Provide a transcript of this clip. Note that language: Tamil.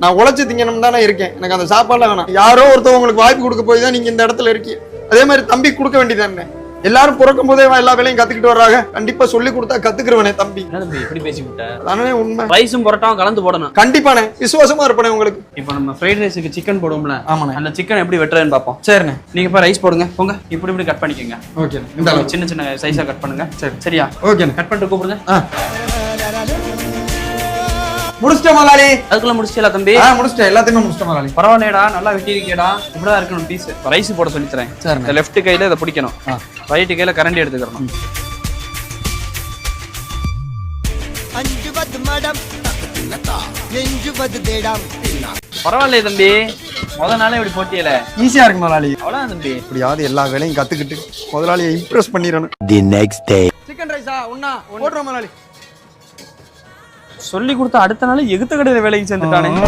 நான் உழைச்சு திங்கணும் தானே இருக்கேன், எனக்கு அந்த சாப்பாடுலாம் வேணாம். யாரோ ஒருத்தவங்க உங்களுக்கு வாய்ப்பு கொடுக்க போய் தான் நீங்க இந்த இடத்துல இருக்கீங்க. அதே மாதிரி தம்பி கொடுக்க வேண்டியதானே. எல்லாரும் பிறக்கும் போதே எல்லா வேலையும் கத்துக்கிட்டு வர்றாங்க. கண்டிப்பா சொல்லி கொடுத்தா கத்துக்கிறவனே தம்பி. என்ன தம்பி இப்படி பேசி விட்ட? அதானே உண்மை. ரைஸும் பரோட்டாவும் கலந்து போடணும். கண்டிப்பானே, விசுவாசமா இருப்பேன் உங்களுக்கு. இப்போ நம்ம ஃப்ரைட் ரைஸுக்கு சிக்கன் போடுவோம்ல, ஆமாண்ணே. அந்த சிக்கன் எப்படி வெட்டுறதுன்னு பார்ப்போம். சரிண்ணே. நீங்க இப்போ ரைஸ் போடுங்க, போங்க. இப்படி இப்படி கட் பண்ணிக்கோங்க. ஓகே, இந்த சின்ன சின்ன சைஸா கட் பண்ணுங்க. சரி சரியா? ஓகே, கட் பண்ணிட்டு கூப்பிடுங்க. முடிச்சிட்டேன் முதலாளி. அதுக்குள்ள முடிச்சிட்டா தம்பி? முடிச்சிட்டேன், எல்லாத்தையுமே முடிச்சிட்டேன் முதலாளி. பரவாயில்லடா, நல்லா வெட்டி இருக்கேடா. இப்படிதான் இருக்கணும் பீஸ். ரைஸ் போட சொல்லி தரேன். சரி. லெஃப்ட் கையில இதை பிடிக்கணும், ரைட் கையில கரண்டி எடுத்துக்கணும். பரவாயில்லையே தம்பி, முத நாளே இப்படி போட்டியல. ஈஸியா இருக்கு முதலாளி. அவ்வளவுதான் தம்பி. இப்படியாவது எல்லா வேலையும் கத்துக்கிட்டு முதலாளியை இம்ப்ரெஸ் பண்ணிடணும். The next day. சிக்கன் ரைஸா ஒண்ணா போடுறோம் முதலாளி. சொல்லி கொடுத்த அடுத்த நாள் எகுத்த கடையில வேலைக்கு சேர்ந்துட்டானே.